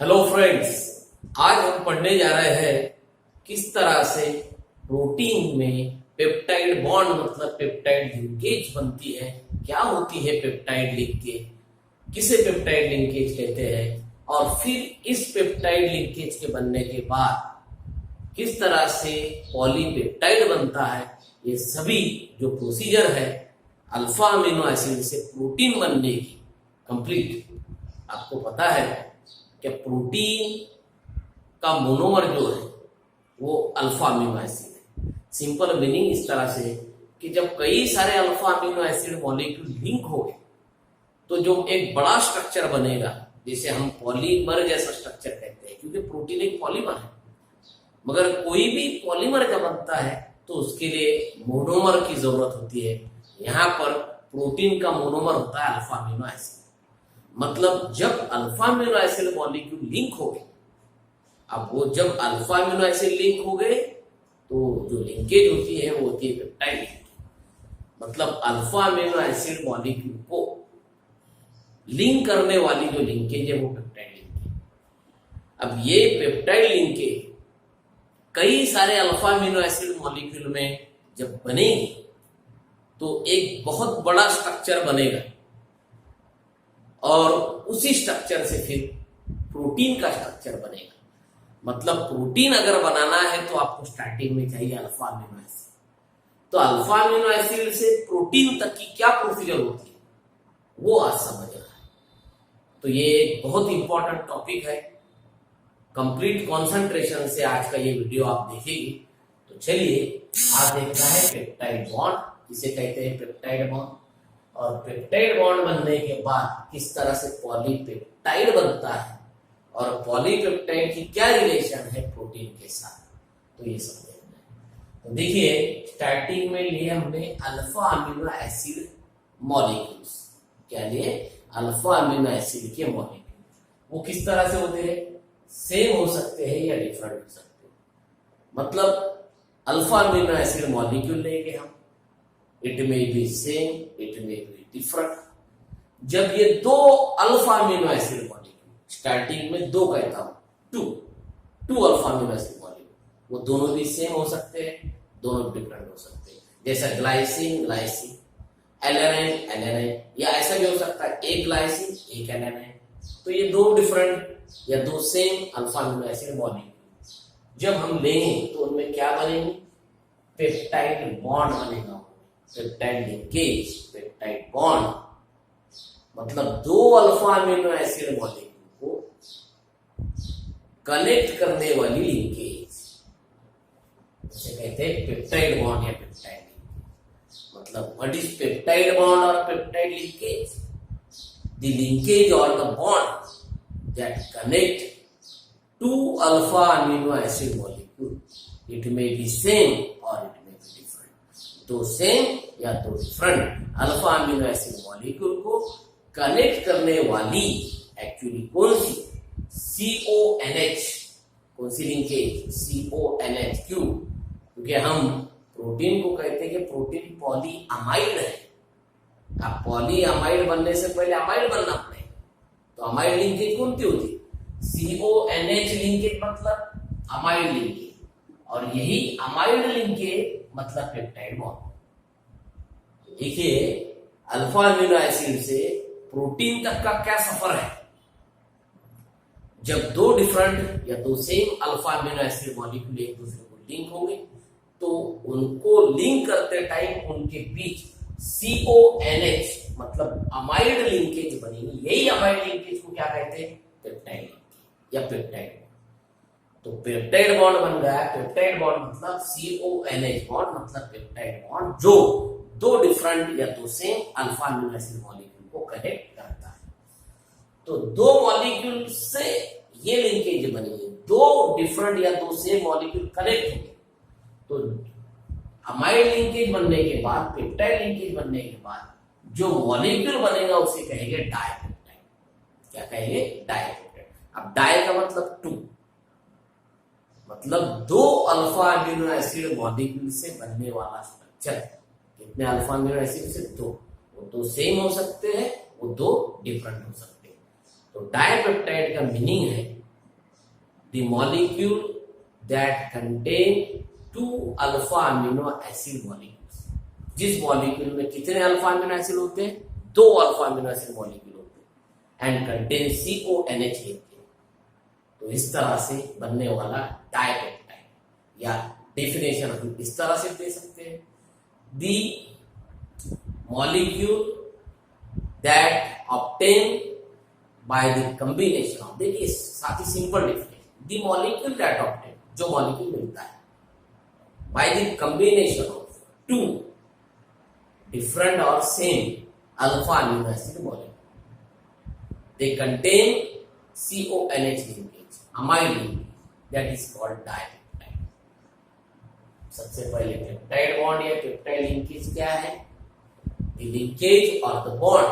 Hello friends, आज हम पढ़ने जा रहे हैं किस तरह से प्रोटीन में पेप्टाइड बॉन्ड मतलब पेप्टाइड लिंकेज बनती है, क्या होती है पेप्टाइड लिंकेज, किसे पेप्टाइड लिंकेज कहते हैं और फिर इस पेप्टाइड लिंकेज के बनने के बाद किस तरह से पॉलीपेप्टाइड बनता है। ये सभी जो प्रोसीजर है अल्फा अमीनो एसिड से प्रोटीन बनने की कंप्लीट। आपको पता है कि प्रोटीन का मोनोमर जो है वो अल्फा अमीनो एसिड है। सिंपल मीनिंग इस तरह से कि जब कई सारे alpha amino acid molecule link हो गए तो जो एक बड़ा स्ट्रक्चर बनेगा, जिसे हम पॉलीमर जैसा स्ट्रक्चर कहते हैं, क्योंकि प्रोटीन एक पॉलीमर है। मगर कोई भी पॉलीमर जब बनता है तो उसके लिए मोनोमर की जरूरत होती है। यहाँ पर प्रोटीन का मोनोमर होता है अल्फा अमीनो एसिड। मतलब जब alpha amino acid molecule link हो गए, अब वो जब अल्फा अमीनो एसिड लिंक हो गए तो जो लिंकेज होती है वो होती है पेप्टाइड लिंकेज। मतलब अल्फा अमीनो एसिड मॉलिक्यूल को लिंक करने वाली जो लिंकेज है वो पेप्टाइड लिंकेज। अब ये पेप्टाइड लिंकेज कई सारे अल्फा अमीनो एसिड मॉलिक्यूल में जब बनेगी तो एक बहुत बड़ा स्ट्रक्चर बनेगा और उसी स्ट्रक्चर से फिर प्रोटीन का स्ट्रक्चर बनेगा। मतलब प्रोटीन अगर बनाना है तो आपको स्टार्टिंग में चाहिए अल्फा अमीनो एसिड। तो अल्फा अमीनो एसिड से प्रोटीन तक की क्या प्रोसीजर होती है वो आज समझना है। तो ये एक बहुत इंपॉर्टेंट टॉपिक है। कंप्लीट कंसंट्रेशन से आज का ये वीडियो आप देखेंगे। तो चलिए आज देखना है पेप्टाइड बॉन्ड, जिसे कहते हैं पेप्टाइड बॉन्ड। और पेप्टाइड बॉन्ड बनने के बाद किस तरह से पॉलीपेप्टाइड बनता है और पॉलीपेप्टाइड की क्या रिलेशन है प्रोटीन के साथ, तो ये सब देखना है। तो देखिए, स्टार्टिंग में लिए हमने अल्फा अमीनो एसिड मॉलिक्यूल्स। क्या लिए? अल्फा अमीनो एसिड के मॉलिक्यूल। वो किस तरह से होते हैं? सेम हो सकते हैं या डिफरेंट हो सकते हैं। मतलब अल्फा अमीनो एसिड मॉलिक्यूल लेंगे हम, it may be same, it may be different. जब ये दो alpha amino acid molecule, starting में दो कहता हूं, two alpha amino acid molecule, वो दोनों भी सेम हो सकते हैं, दोनों डिफरेंट हो सकते हैं। जैसा ग्लाइसिन ग्लाइसिन, एलेनाइन एलेनाइन, या ऐसा भी हो सकता है एक ग्लाइसिन एक एलेनाइन। तो ये दो डिफरेंट या दो same alpha amino acid molecule जब हम लेंगे तो उनमें क्या बनेंगे? पेप्टाइड बॉन्ड बनेगा। पेप्टाइड लिंकेज, पेप्टाइड बॉन्ड मतलब दो अल्फा अमीनो एसिड मॉलिक्यूल को कनेक्ट करने वाली लिंकेज, इसे कहते हैं पेप्टाइड बॉन्ड या पेप्टाइड लिंकेज। मतलब व्हाट इज पेप्टाइड बॉन्ड और पेप्टाइड लिंकेज? द लिंकेज और the bond that connect two alpha amino acid molecule. It may be same or it may be different. दो same या दो different alpha amino acid molecule को connect करने वाली actually कौन सी? CONH। कौन सी linkage? CONH। क्यों? क्योंकि हम प्रोटीन को कहते हैं कि प्रोटीन पॉली अमाइड है। अब पॉली अमाइड बनने से पहले अमाइड बनना पड़ेगा। तो अमाइड लिंकेज कौन सी होती? CONH लिंकेज मतलब अमाइड लिंकेज, और यही अमाइड लिंकेज मतलब पेप्टाइड बॉन्ड। देखिए, अल्फा अमीनो एसिड से प्रोटीन तक का क्या सफर है। जब दो डिफरेंट या दो same alpha amino acid molecule एक दूसरे को लिंक होंगे तो उनको लिंक करते टाइम उनके बीच CONH मतलब अमाइड लिंकेज बनेगी। यही अमाइड लिंकेज को क्या कहते हैं? पेप्टाइड लिंकेज या पेप्टाइड बॉन्ड। तो पेप्टाइड बॉन्ड बन गया। पेप्टाइड बॉन्ड मतलब CONH बॉन्ड मतलब पेप्टाइड बॉन्ड, जो दो डिफरेंट या दो same alpha amino acid molecule को कनेक्ट करता है। तो दो मॉलिक्यूल से ये लिंकेज बनेगी, दो डिफरेंट या दो सेम मॉलिक्यूल कनेक्ट होंगे तो अमाइड लिंकेज बनने के बाद, पेप्टाइड लिंकेज बनने के बाद जो मॉलिक्यूल बनेगा उसे कहेंगे डाइपेप्टाइड। क्या कहेंगे? डाइपेप्टाइड। अब डाई का मतलब टू, मतलब दो अल्फा अमीनो एसिड मॉलिक्यूल से बनने वाला स्ट्रक्चर। कितने अल्फा अमीनो एसिड से? दो। वो दो सेम हो सकते हैं, वो दो डिफरेंट हो सकते हैं। तो डाइपेप्टाइड का मीनिंग है the molecule that contain 2 alpha amino acid molecules. जिस मॉलिक्यूल में कितने अल्फा अमीनो एसिड होते हैं? 2 अल्फा अमीनो एसिड मॉलिक्यूल होते हैं, एंड कंटेन CONH लिंकेज। तो इस तरह से बनने वाला डाइपेप्टाइड, या डेफिनेशन हम इस तरह से दे सकते हैं, the molecule that obtain by the combination of, देखिए साथ ही simple definition, the molecule that obtain, जो मॉलिक्यूल मिलता है, by the combination of 2 different और same alpha amino acid molecule, they contain CONH linkage, amide linkage, that is called dipeptide। सबसे पहले peptide bond या पेप्टाइड लिंकेज क्या है? The linkage or the bond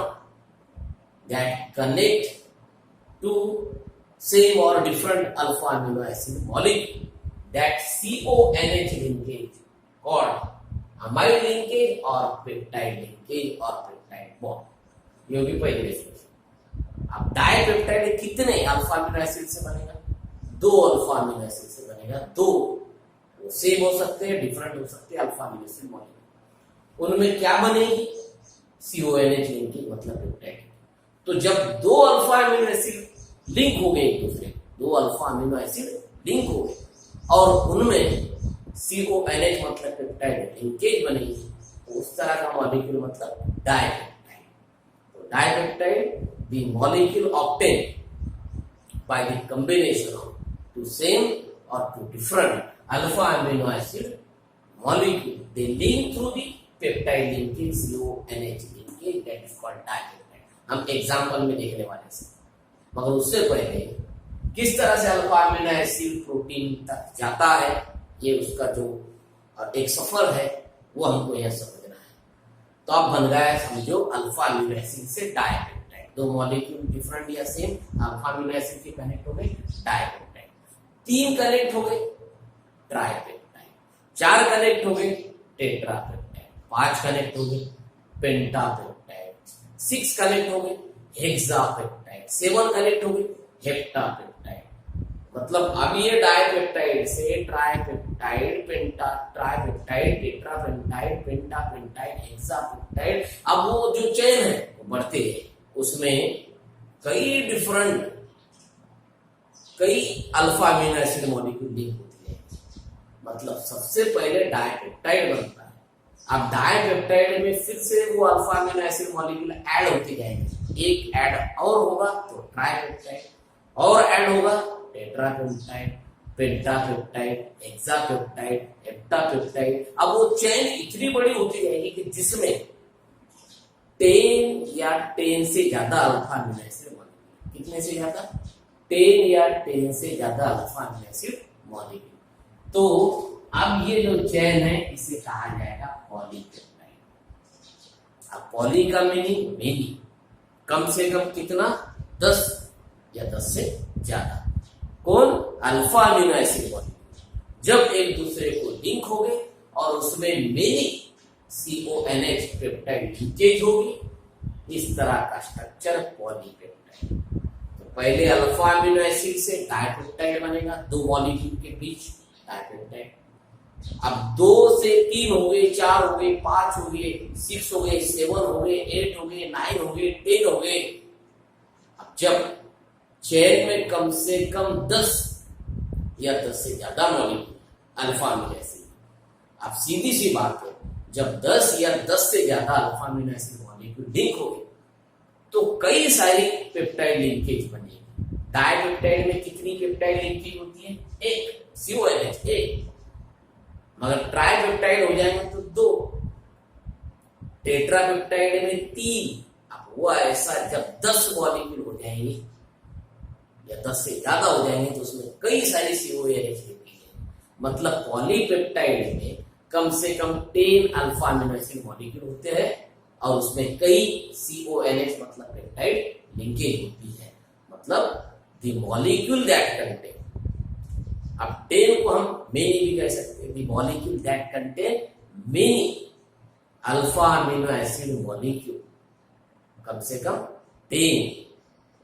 that connect two same or different alpha amino acid molecule, that CONH linkage called amide linkage or peptide linkage or peptide bond। ये भी पहले definition. अब dipeptide कितने alpha amino acid से बनेगा? 2 alpha amino acid से बनेगा। 2 same हो सकते हैं, डिफरेंट हो सकते हैं अल्फा अमीनो एसिड मॉलिक्यूल। उनमें क्या बनेगी? CONH लिंकेज, मतलब पेप्टाइड। तो जब 2 अल्फा अमीनो एसिड लिंक हो गए एक दूसरे, 2 अल्फा अमीनो एसिड लिंक हो गए और उनमें CONH मतलब पेप्टाइड लिंकेज बनेगी, तो उस तरह का मॉलिक्यूल मतलब डाइपेप्टाइड। तो dipeptide the molecule obtained by the combination of 2 same or 2 different alpha amino acid molecule, they link through the peptide linkage, CONH linkage, that is called dipeptide। हम example में देखने वाले हैं, मगर उससे पहले किस तरह से अल्फा अमीनो एसिड प्रोटीन तक जाता है, ये उसका जो एक सफर है वो हमको यहाँ समझना है। तो अब बन गया है समझो अल्फा अमीनो एसिड से डाइपेप्टाइड। 2 मॉलिक्यूल डिफरेंट या सेम अल्फा अमीनो एसिड के कनेक्ट हो गए डाइपेप्टाइड, 3 कनेक्ट हो गए ट्राइपेप्टाइड, 4 कनेक्ट हो गए टेट्रापेप्टाइड, 5 कनेक्ट हो गए पेंटापेप्टाइड, 6 कनेक्ट हो गए हेक्सापेप्टाइड, 7 कनेक्ट हो गए हेप्टापेप्टाइड। मतलब अब ये डाइपेप्टाइड से ट्राइपेप्टाइड, ट्राइपेप्टाइड, टेट्रापेप्टाइड, पेंटापेप्टाइड, हेक्सापेप्टाइड, अब वो जो चेन है वो बढ़ते हैं, उसमें कई alpha amino acid molecule link होती है। मतलब सबसे पहले डाइपेप्टाइड बनता है। अब डाइपेप्टाइड में फिर से वो alpha amino acid molecule add होते जाएंगे, एक ऐड और होगा तो ट्राइपेप्टाइड, और ऐड होगा टेट्रापेप्टाइड, पेंटापेप्टाइड, हेक्सापेप्टाइड, हेप्टापेप्टाइड। अब वो चेन इतनी बड़ी होती जाएगी कि जिसमें 10 या 10 से ज्यादा अल्फा अमीनो एसिड मॉलिक्यूल, कितने से ज्यादा? 10 या 10 से ज्यादा अल्फा अमीनो एसिड मॉलिक्यूल। तो अब ये जो चेन है इसे कहा जाएगा पॉलीपेप्टाइड। अब पॉली का मीनिंग मेनी, कम से कम कितना? 10 या 10 से ज्यादा। कौन? अल्फा अमीनो एसिड मॉलिक्यूल जब एक दूसरे को लिंक हो गए और उसमें मेनी CONH पेप्टाइड लिंकेज होगी, इस तरह का स्ट्रक्चर पॉलीपेप्टाइड। तो पहले अल्फा अमीनो एसिड से डाइपेप्टाइड बनेगा, 2 मॉलिक्यूल के बीच डाइपेप्टाइड। अब 2 से 3 हो गए, 4 हो गए, 5 हो गए, 6 हो गए, 7 हो गए, 8 हो गए, 9 हो गए, 10 हो गए। अब जब चेन में कम से कम 10 या 10 से ज्यादा मॉलिक्यूल अल्फा अमीनो एसिड, अब सीधी सी बात है, जब 10 या 10 से ज्यादा alpha amino acid molecule link हो गए तो कई सारी पेप्टाइड लिंकेज बनेगी। डाइपेप्टाइड में कितनी पेप्टाइड लिंकेज होती है? 1, CONH 1। मगर ट्राइपेप्टाइड हो जाएंगे तो 2, टेट्रापेप्टाइड में 3। अब वो ऐसा जब 10 मॉलिक्यूल हो जाएंगे या 10 से ज्यादा हो जाएंगे तो उसमें कई सारी CONH लिंकेज है। मतलब पॉलीपेप्टाइड में कम से कम 10 अल्फा अमीनो एसिड मॉलिक्यूल होते हैं और उसमें कई CONH मतलब पेप्टाइड लिंकेज होती है। मतलब द मॉलिक्यूल दैट कंटेन, अब 10 को हम मेनी भी कह सकते हैं, the molecule that contain many alpha amino acid molecule, कम से कम 10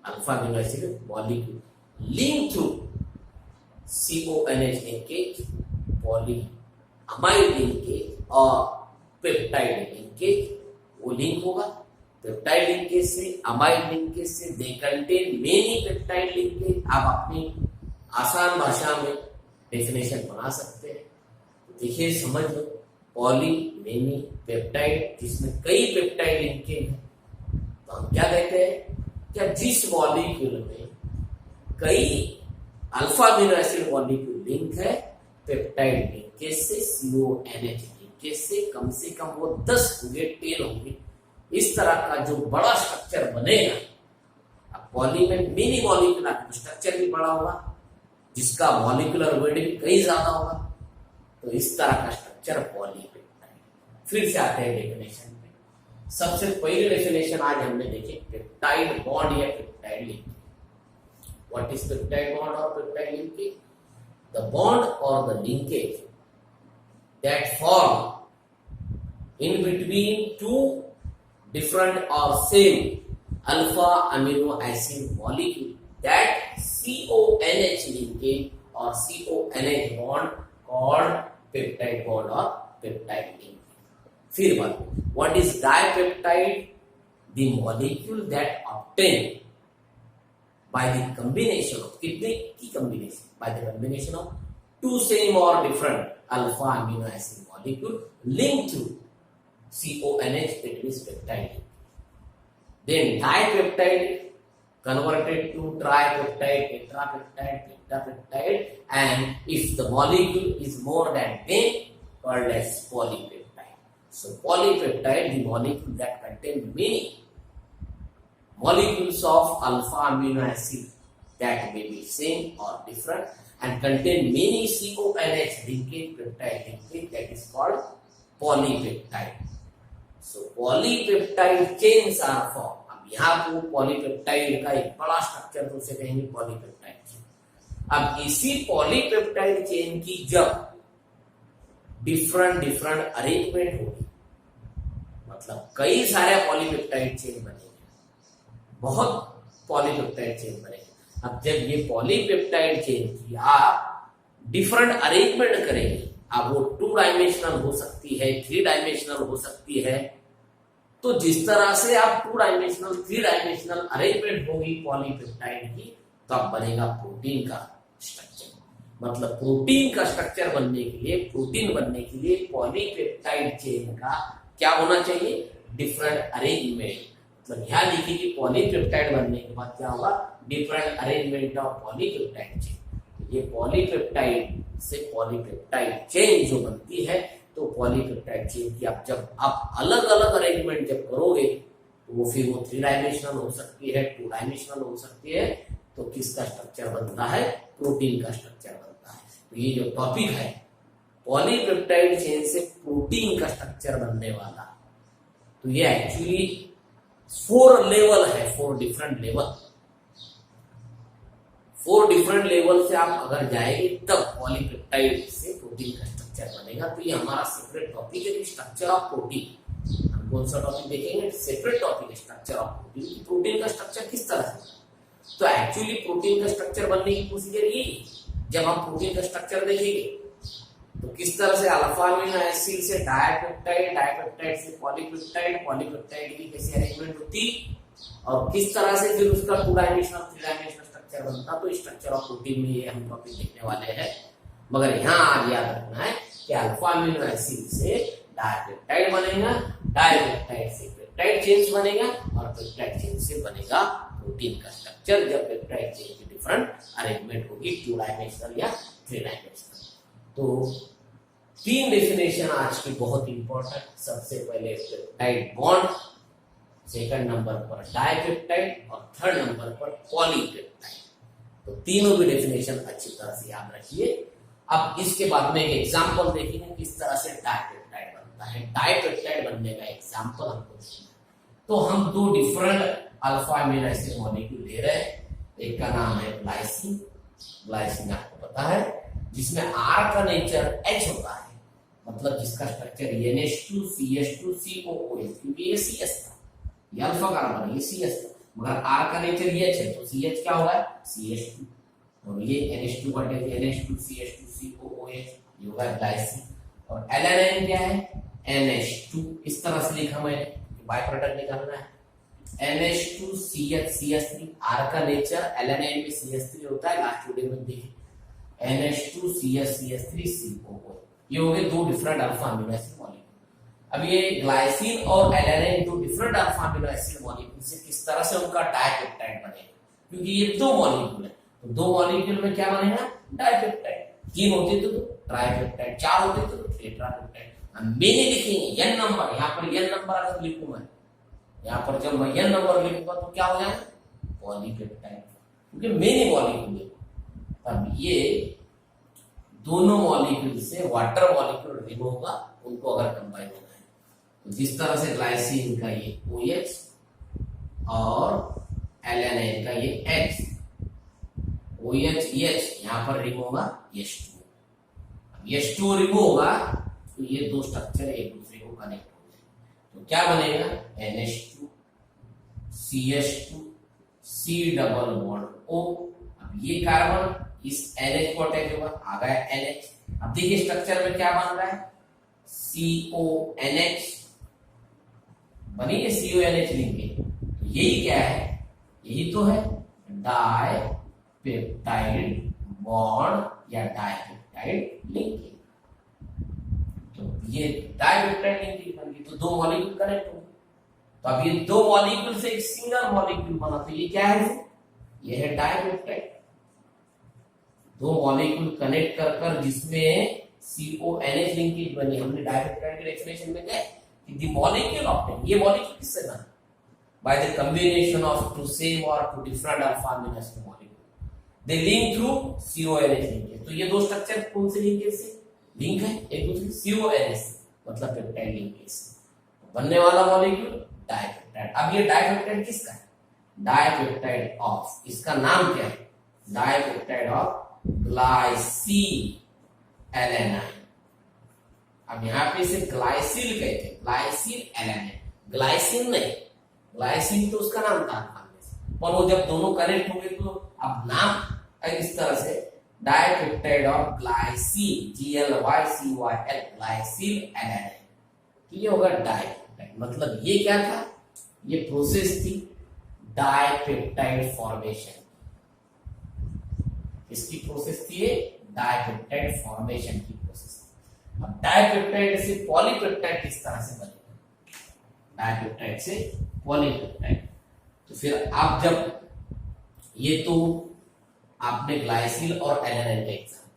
alpha amino acid molecule link through CONH linkage, polyamide linkage और पेप्टाइड लिंकेज, वो लिंक होगा। पेप्टाइड लिंकेज से, अमाइड लिंकेज से, they contain many peptide linkage. आप अपनी आसान भाषा में डेफिनेशन बना सकते हैं। देखिए समझ लो, पॉली मेनी पेप्टाइड, जिसमें कई पेप्टाइड लिंकेज है, तो हम क्या कहते हैं, क्या जिस मॉलिक्यूल में कई alpha amino acid molecule link है पेप्टाइड लिंकेज से, CONH लिंकेज से कम वो 10 होंगे, 10 होंगे। इस तरह का जो बड़ा स्ट्रक्चर बनेगा, अब पॉली में मिनी मॉलिक्यूल स्ट्रक्चर भी बड़ा होगा, जिसका मॉलिक्यूलर वेट भी कई ज्यादा होगा, तो इस तरह का स्ट्रक्चर पॉलीपेप्टाइड। फिर से आते हैं डेफिनेशन पे। सबसे पहली डेफिनेशन आज हमने देखी पेप्टाइड बॉन्ड या peptide linkage. What is peptide bond और पेप्टाइड लिंकेज? द बॉन्ड और the linkage that form in between two different or same alpha amino acid molecule, that CONH linkage or CONH bond called peptide bond or peptide linkage. फिर बात, what is dipeptide? The molecule that obtained by the combination of कितने की combination? By the combination of two same or different alpha amino acid molecule linked to CONH, that is peptide. Then dipeptide converted to tripeptide, tetrapeptide, pentapeptide, and if the molecule is more than 10, called as polypeptide. So polypeptide, the molecule that contain many molecules of alpha amino acid that may be same or different and contain many CONH linkage peptide linkage, that is called polypeptide. So polypeptide chains are formed. अब यहाँ को polypeptide का एक बड़ा structure तो उसे कहेंगे polypeptide chain. अब इसी पॉलीपेप्टाइड चेन की जब डिफरेंट अरेंजमेंट होगी, मतलब कई सारे पॉलीपेप्टाइड चेन बनेंगे, बहुत पॉलीपेप्टाइड चेन बनेंगे। अब जब ये पॉलीपेप्टाइड चेन की आप डिफरेंट अरेंजमेंट करेंगे, अब वो 2 डायमेंशनल हो सकती है, 3 डायमेंशनल हो सकती है, तो जिस तरह से आप 2 डायमेंशनल 3 डायमेंशनल अरेंजमेंट होगी पॉलीपेप्टाइड की, तब बनेगा प्रोटीन का स्ट्रक्चर। मतलब प्रोटीन का स्ट्रक्चर बनने के लिए, प्रोटीन बनने के लिए पॉलीपेप्टाइड चेन का क्या होना चाहिए? Different arrangement. मतलब यहाँ लिखिए कि पॉलीपेप्टाइड बनने के बाद क्या होगा? Different arrangement of polypeptide chain. ये पॉलीपेप्टाइड से पॉलीपेप्टाइड चेन जो बनती है, तो पॉलीपेप्टाइड चेन की आप जब आप अलग अलग अरेंजमेंट जब करोगे, तो वो फिर वो 3 डायमेंशनल हो सकती है, 2 डायमेंशनल हो सकती है। तो किसका स्ट्रक्चर बनता है? प्रोटीन का स्ट्रक्चर बनता है। तो ये जो टॉपिक है पॉलीपेप्टाइड चेन से प्रोटीन का स्ट्रक्चर बनने वाला, तो ये एक्चुअली 4 लेवल है, 4 डिफरेंट लेवल। 4 डिफरेंट लेवल से आप अगर जाएंगे तब पॉलीपेप्टाइड से प्रोटीन का स्ट्रक्चर बनेगा। तो ये हमारा सेपरेट टॉपिक है, स्ट्रक्चर ऑफ प्रोटीन। हम कौन सा टॉपिक देखेंगे? Separate topic, structure of protein. Protein का स्ट्रक्चर किस तरह से? तो एक्चुअली प्रोटीन का स्ट्रक्चर बनने की प्रोसीजर यही। जब हम प्रोटीन का स्ट्रक्चर देखेंगे तो किस तरह से अल्फा अमीनो एसिड से डाइपेप्टाइड, डाइपेप्टाइड से पॉलीपेप्टाइड, पॉलीपेप्टाइड की कैसी अरेंजमेंट होती, और किस तरह से फिर उसका 2 डायमेंशनल 3 डायमेंशनल स्ट्रक्चर बनता। तो स्ट्रक्चर ऑफ प्रोटीन में ये हम टॉपिक देखने वाले हैं। मगर यहाँ आज याद रखना है कि अल्फा अमीनो एसिड से डाइपेप्टाइड बनेगा, डाइपेप्टाइड से पेप्टाइड चेन बनेगा, और पेप्टाइड चेन से बनेगा प्रोटीन का स्ट्रक्चर, जब पेप्टाइड चेन की डिफरेंट अरेंजमेंट होगी, 2 डायमेंशनल या 3 डायमेंशनल। तो 3 डेफिनेशन आज की बहुत इंपॉर्टेंट। सबसे पहले पेप्टाइड बॉन्ड, सेकंड नंबर पर डाइपेप्टाइड, और थर्ड नंबर पर पॉलीपेप्टाइड। तो तीनों भी डेफिनेशन अच्छी तरह से याद रखिए। अब इसके बाद में एक एग्जांपल देखेंगे किस तरह से डाइपेप्टाइड बनता है। डाइपेप्टाइड बनने का एग्जांपल हमको देखना। तो हम 2 different alpha amino acid molecule ले रहे हैं। एक का नाम है ग्लाइसिन, ग्लाइसिन आपको पता है, जिसमें R का नेचर H होता है, मतलब जिसका स्ट्रक्चर NH2 CH2 COOH, क्योंकि ये CS था, ये अल्फा कार्बन, ये CS था, मगर R का नेचर H है, तो CH क्या होगा? CH2। और ये NH2 कटेगा, NH2CH2COOH, ये होगा ग्लाइसिन। और एलानाइन क्या है? NH2, इस तरह से लिखा मैंने, बाय प्रोडक्ट निकालना है। NH2CH3, R का नेचर एलानाइन में CH3 होता है, लास्ट वीडियो में देखें। NH2CH3COOH, ये हो गए दो different alpha amino acid molecule. अब ये ग्लाइसिन और एलानाइन दो different alpha amino acid molecule से किस तरह से उनका डाइपेप्टाइड बनेगा, क्योंकि ये दो मॉलिक्यूल है, तो दो मॉलिक्यूल में क्या बनेगा? डाइपेप्टाइड। तीन होते तो ट्राइपेप्टाइड, चार होते तो टेट्रापेप्टाइड। मैंने लिखेंगे n नंबर, यहाँ पर n नंबर अगर लिखूं मैं, यहाँ पर जब मैं n नंबर लिखूंगा तो क्या हो जाएगा? पॉलीपेप्टाइड, क्योंकि मेनी मॉलिक्यूल है। अब ये दोनों मॉलिक्यूल से वाटर मॉलिक्यूल रिमूव होगा, उनको अगर कंबाइन होना है तो जिस तरह से ग्लाइसिन का ये OH और एलानाइन का ये H, OH यहाँ पर रिमूव होगा H2। अब H2 रिमूव होगा तो ये दो स्ट्रक्चर एक दूसरे को कनेक्ट हो जाएंगे, तो क्या बनेगा? NH2 CH2 C double bond O। अब ये कार्बन इस NH को अटैच होगा, आ गया NH। अब देखिए स्ट्रक्चर में क्या बन रहा है? CONH बनी है, CONH लिंकेज। तो यही क्या है? यही तो है डाई पेप्टाइड बॉन्ड या डाइपेप्टाइड लिंकेज। तो ये डाइपेप्टाइड लिंकेज बन गई, तो दो मॉलिक्यूल कनेक्ट हो। तो अब ये दो मॉलिक्यूल से एक सिंगल मॉलिक्यूल बना, तो ये क्या है? ये है डाइपेप्टाइड। दो मॉलिक्यूल कनेक्ट कर कर जिसमें CONH लिंकेज बनी। हमने डाइपेप्टाइड के एक्सप्रेशन में क्या कि द मॉलिक्यूल ऑब्टेन, ये मॉलिक्यूल किससे बना? By the combination of two same और two different alpha amino acid molecule, they link through CONH linkage. तो ये दो स्ट्रक्चर कौन से लिंकेज से लिंक है? एक दूसरे CONH मतलब पेप्टाइड लिंकेज। बनने वाला मॉलिक्यूल डाइपेप्टाइड। अब ये डाइपेप्टाइड किसका है? डाइपेप्टाइड ऑफ, इसका नाम क्या है? Dipeptide of glycyl alanine. अब यहाँ पे इसे ग्लाइसिल कहते हैं, ग्लाइसिल एलानाइन, ग्लाइसिन नहीं। ग्लाइसिन तो उसका नाम था, पर वो जब दोनों कनेक्ट हो गए तो अब नाम इस तरह से डाइपेप्टाइड ऑफ ग्लाइसिल, GLYCYL, ग्लाइसिल एलानाइन। तो ये होगा डाइपेप्टाइड। मतलब ये क्या था? ये प्रोसेस थी डाइपेप्टाइड फॉर्मेशन। इसकी प्रोसेस थी डाइपेप्टाइड फॉर्मेशन की प्रोसेस। अब डाइपेप्टाइड से पॉलीपेप्टाइड किस तरह से बनेगा? डाइपेप्टाइड से पॉलीपेप्टाइड। तो फिर आप जब ये तो आपने ग्लाइसिल और एलानाइन का एग्जांपल,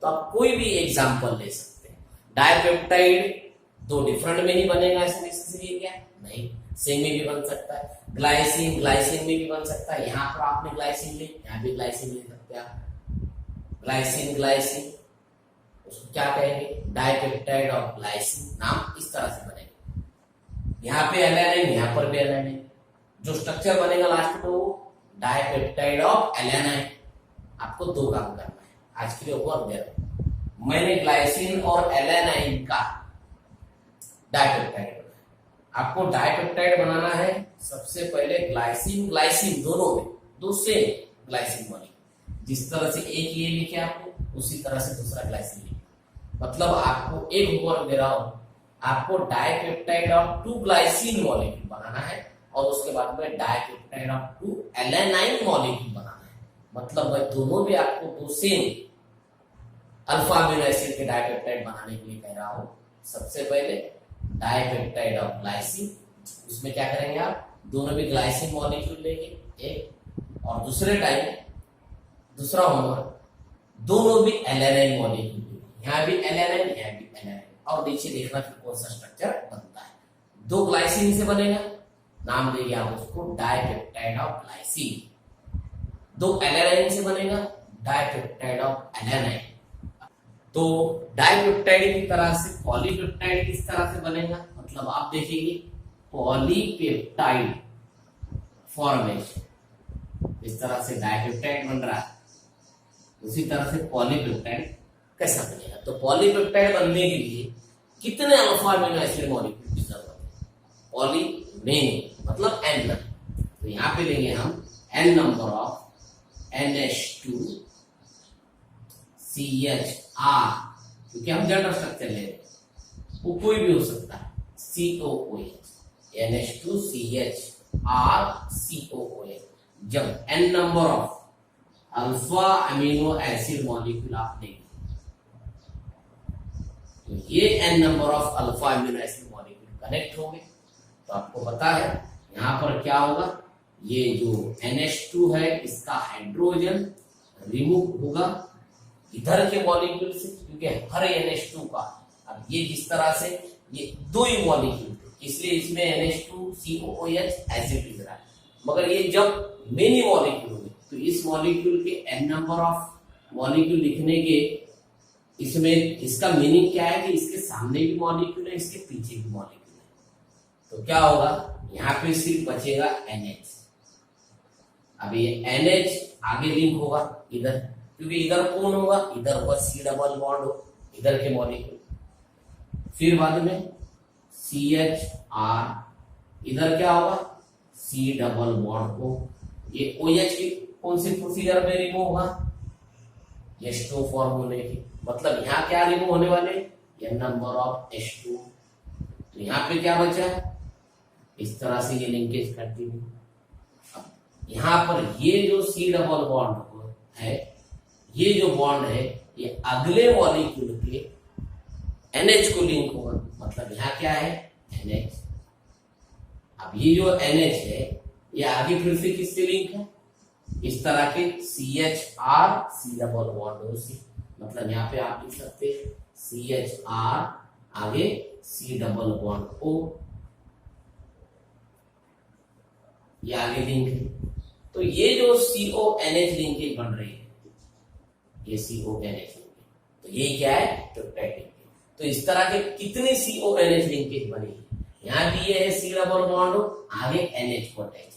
तो आप कोई भी एग्जांपल ले सकते हैं। डाइपेप्टाइड दो डिफरेंट में ही बनेगा ऐसा नेसेसरी है क्या? नहीं, सेम में भी बन सकता है। ग्लाइसिन ग्लाइसिन में भी बन सकता है। यहाँ पर आपने ग्लाइसिन ले, यहाँ भी ग्लाइसिन ले सकते हैं आप। ग्लाइसिन ग्लाइसिन उसको क्या कहेंगे? डाइपेप्टाइड ऑफ ग्लाइसिन, नाम इस तरह से बनेगा। यहाँ पे एलानाइन, यहाँ पर भी एलानाइन, जो स्ट्रक्चर बनेगा लास्ट में वो डाइपेप्टाइड ऑफ एलानाइन। आपको दो काम करना है, आज के लिए होमवर्क दे रहा हूं। मैंने ग्लाइसिन और एलानाइन का डाइपेप्टाइड बनाया। आपको डाइपेप्टाइड बनाना है, सबसे पहले ग्लाइसिन ग्लाइसिन दोनों में दो सेम ग्लाइसिन मॉलिक्यूल, जिस तरह से एक ये लिखे आपने उसी तरह से दूसरा ग्लाइसिन लिखे। मतलब आपको एक होमवर्क दे रहा हूं, आपको डाइपेप्टाइड ऑफ 2 ग्लाइसिन मॉलिक्यूल बनाना है और उसके बाद में डाइपेप्टाइड ऑफ 2 एलानाइन मॉलिक्यूल बनाना है। मतलब मैं दोनों भी आपको दो सेम अल्फा अमीनो एसिड के डाइपेप्टाइड बनाने के लिए कह रहा हूं। सबसे पहले डाइपेप्टाइड ऑफ ग्लाइसिन, उसमें क्या करेंगे आप? दोनों भी ग्लाइसिन मॉलिक्यूल लेंगे एक, और दूसरे टाइम दूसरा होमवर्क दोनों भी एलानाइन मॉलिक्यूल, यहाँ भी एलानाइन यहाँ भी एलानाइन, और नीचे देखना कि कौन सा स्ट्रक्चर बनता है। दो ग्लाइसिन से बनेगा, नाम देंगे आप उसको डाइपेप्टाइड ऑफ ग्लाइसिन। दो एलानाइन से बनेगा डाइपेप्टाइड ऑफ एलानाइन। तो डाइपेप्टाइड की तरह से पॉलीपेप्टाइड किस तरह से बनेगा? मतलब आप देखेंगे पॉलीपेप्टाइड फॉर्मेशन, इस तरह से डाइपेप्टाइड बन रहा है, उसी तरह से पॉलीपेप्टाइड कैसा बनेगा? तो पॉलीपेप्टाइड बनने के लिए कितने अल्फा अमीनो एसिड मॉलिक्यूल की जरूरत है? पॉली मेनी मतलब n। तो यहाँ पे लेंगे हम n number of NH2 CHR, क्योंकि हम जनरल स्ट्रक्चर ले रहे हैं, वो कोई भी हो सकता है, COOH, NH2CHR COOH। जब n number of alpha amino acid molecule आप लेंगे तो ये n number of alpha amino acid molecule connect होंगे, तो आपको पता है यहां पर क्या होगा, ये जो NH2 है इसका हाइड्रोजन रिमूव होगा इधर के मॉलिक्यूल से, क्योंकि हर NH2 का, अब ये जिस तरह से ये दो ही मॉलिक्यूल थे इसलिए इसमें NH2COOH एसिड लिख रहा है, मगर ये जब मेनी मॉलिक्यूल होंगे तो इस मॉलिक्यूल के n नंबर ऑफ मॉलिक्यूल लिखने के, इसमें इसका मीनिंग क्या है कि इसके सामने भी मॉलिक्यूल है, इसके पीछे भी मॉलिक्यूल है, तो क्या होगा यहाँ पे सिर्फ बचेगा NH। अब ये NH आगे लिंक होगा इधर, क्योंकि इधर कौन होगा, इधर होगा C डबल बॉन्ड हो इधर के मॉलिक्यूल, फिर बाद में CHR, इधर क्या होगा C डबल बॉन्ड को ये OH की कौन सी प्रोसीजर में रिमूव होगा, H2 फॉर्म होने की, मतलब यहाँ क्या रिमूव होने वाले, n नंबर ऑफ H2, तो यहाँ पे क्या बचा, इस तरह से ये लिंकेज करती है। अब यहाँ पर ये जो C डबल बॉन्ड है, ये जो बॉन्ड है ये अगले मॉलिक्यूल के NH को लिंक होगा, मतलब यहाँ क्या है NH। अब ये जो NH है ये आगे फिर से किससे लिंक है, इस तरह के CHR C डबल बॉन्ड हो C, मतलब यहाँ पे आप लिख सकते हैं CHR आगे C डबल बॉन्ड O, ये आगे लिंक है, तो ये जो CONH लिंकेज बन रही है ये CONH लिंकेज, तो ये क्या है पेप्टाइड लिंकेज। तो इस तरह के कितने CONH लिंकेज बने, यहाँ भी ये है C डबल बॉन्ड आगे NH को अटैच है,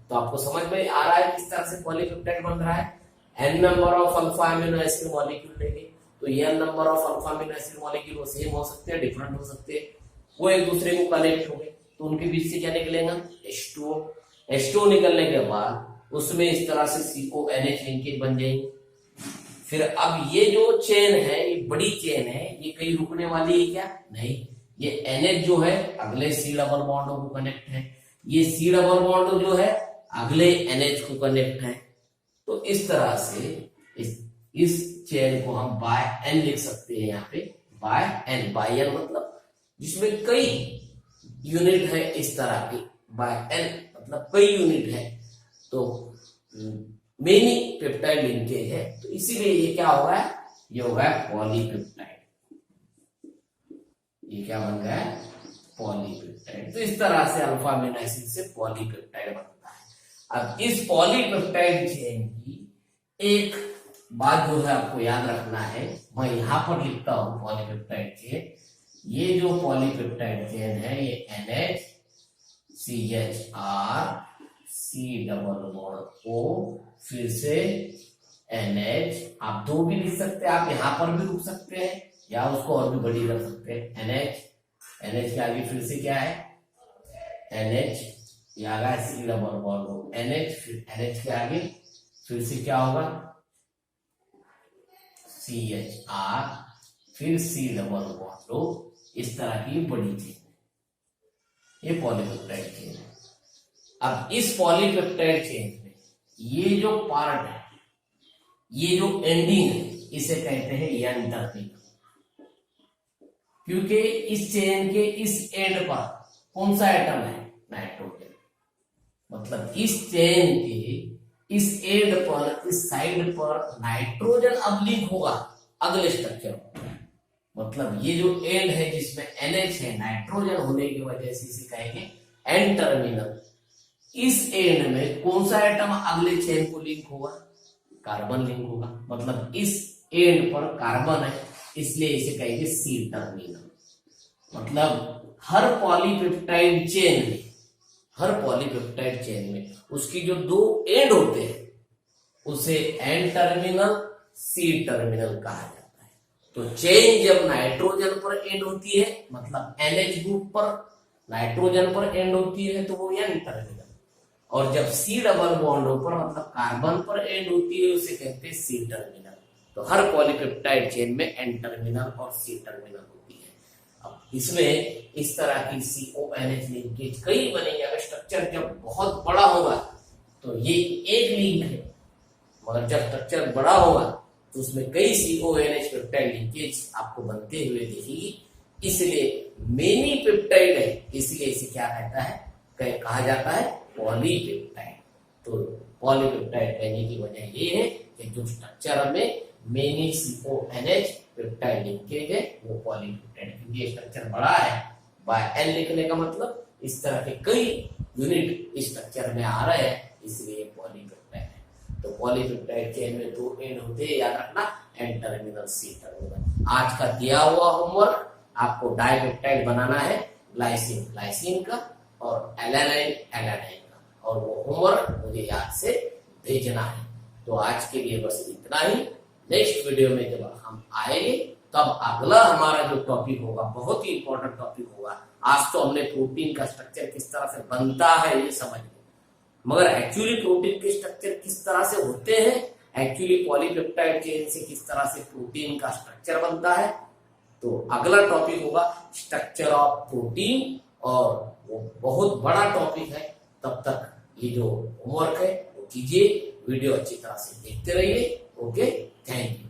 तो आपको समझ में आ रहा है किस तरह से पॉलीपेप्टाइड बन रहा है। n number of alpha amino acid molecule लेंगे तो ये n number of alpha amino acid molecule same हो सकते हैं, डिफरेंट हो सकते हैं, वो एक दूसरे को कनेक्ट हो गए तो उनके बीच से क्या निकलेगा H2O निकलने के बाद उसमें इस तरह से CONH लिंकेज बन जाएंगे। फिर अब ये जो चेन है ये बड़ी चेन है, ये कहीं रुकने वाली है क्या, नहीं, ये NH जो है अगले C डबल बॉन्ड को कनेक्ट है, ये C डबल बॉन्ड जो है अगले NH को कनेक्ट है, तो इस तरह से इस चेन को हम बाय N लिख सकते हैं, यहाँ पे बाय N मतलब जिसमें कई यूनिट है इस तरह की, बाय N मतलब कई यूनिट है, तो मेनी पेप्टाइड लिंकेज है, तो इसीलिए ये क्या होगा, ये होगा पॉलीपेप्टाइड, ये क्या बन गया पॉलीपेप्टाइड। तो इस तरह से अल्फा अमीनो एसिड से पॉलीपेप्टाइड बनता है। अब इस पॉलीपेप्टाइड चेन की एक बात जो है आपको याद रखना है, मैं यहां पर लिखता हूं पॉलीपेप्टाइड चेन, ये जो पॉलीपेप्टाइड चेन है ये NH CHR C double bond O फिर से NH, आप दो भी लिख सकते हैं, आप यहां पर भी रुक सकते हैं या उसको और भी बड़ी रख सकते हैं। NH के आगे फिर से क्या है NH, ये आगा C डबल बॉन्ड हो NH, फिर NH के आगे फिर से क्या होगा CHR फिर C डबल बॉन्ड हो, इस तरह की बड़ी चेन है, ये पॉलीपेप्टाइड चेन है। अब इस पॉलीपेप्टाइड चेन में ये जो पार्ट है, ये जो एंडिंग है, इसे कहते हैं एन टर्मिनल, क्योंकि इस चेन के इस एंड पर कौन सा एटम है नाइट्रोजन, मतलब इस चेन के इस एंड पर, इस साइड पर नाइट्रोजन अब लिंक होगा अगले स्ट्रक्चर, मतलब ये जो एंड है जिसमें NH है, नाइट्रोजन होने की वजह से इसे कहेंगे एन टर्मिनल। इस एंड में कौन सा एटम अगले चेन को लिंक होगा, कार्बन लिंक होगा, मतलब इस एंड पर कार्बन है इसलिए इसे कहेंगे C टर्मिनल। मतलब हर पॉलीपेप्टाइड चेन में उसकी जो दो एंड होते हैं उसे एन टर्मिनल C टर्मिनल कहा जाता है। तो चेन जब नाइट्रोजन पर एंड होती है, मतलब NH ग्रुप पर नाइट्रोजन पर एंड होती है तो वो एन टर्मिनल, और जब C डबल बॉन्ड पर मतलब कार्बन पर एंड होती है उसे कहते हैं C टर्मिनल। तो हर पॉलीपेप्टाइड चेन में N टर्मिनल और C टर्मिनल होती है। अब इसमें इस तरह की CONH लिंकेज कई बनेंगे। अगर स्ट्रक्चर जब बहुत बड़ा होगा तो ये एक लिंक है, मगर जब स्ट्रक्चर बड़ा होगा तो उसमें कई CONH पेप्टाइड लिंकेज आपको बनते हुए दिखेगी। इसलिए मेनी पेप्टाइड है, इसलिए इसे क्या कहता है, कहा जाता है पॉलीपेप्टाइड। तो पॉलीपेप्टाइड कहने की वजह ये है कि जो स्ट्रक्चर में मेनी CONH पेप्टाइड लिंकेज है वो पॉलीपेप्टाइड, क्योंकि स्ट्रक्चर बड़ा है। बाय N लिखने का मतलब इस तरह के कई यूनिट इस स्ट्रक्चर में आ रहे हैं, इसलिए पॉलीपेप्टाइड है। तो पॉलीपेप्टाइड चेन में 2 एंड होते हैं, याद रखना, N टर्मिनल C टर्मिनल। आज का दिया हुआ होमवर्क, आपको डाइपेप्टाइड बनाना है ग्लाइसिन का और एलानाइन का, और वो होमवर्क मुझे याद से भेजना है। तो आज के लिए बस इतना ही। नेक्स्ट वीडियो में जब हम आएंगे तब अगला हमारा जो टॉपिक होगा बहुत ही इंपॉर्टेंट टॉपिक होगा। आज तो हमने प्रोटीन का स्ट्रक्चर किस तरह से बनता है ये समझ लिया, मगर एक्चुअली प्रोटीन के स्ट्रक्चर किस तरह से होते हैं, एक्चुअली पॉलीपेप्टाइड चेन से किस तरह से प्रोटीन का स्ट्रक्चर बनता है, तो अगला टॉपिक होगा स्ट्रक्चर ऑफ प्रोटीन, और वो बहुत बड़ा टॉपिक है। तब तक ये जो होमवर्क है वो कीजिए, वीडियो अच्छी तरह से देखते रहिए। Okay, thank you.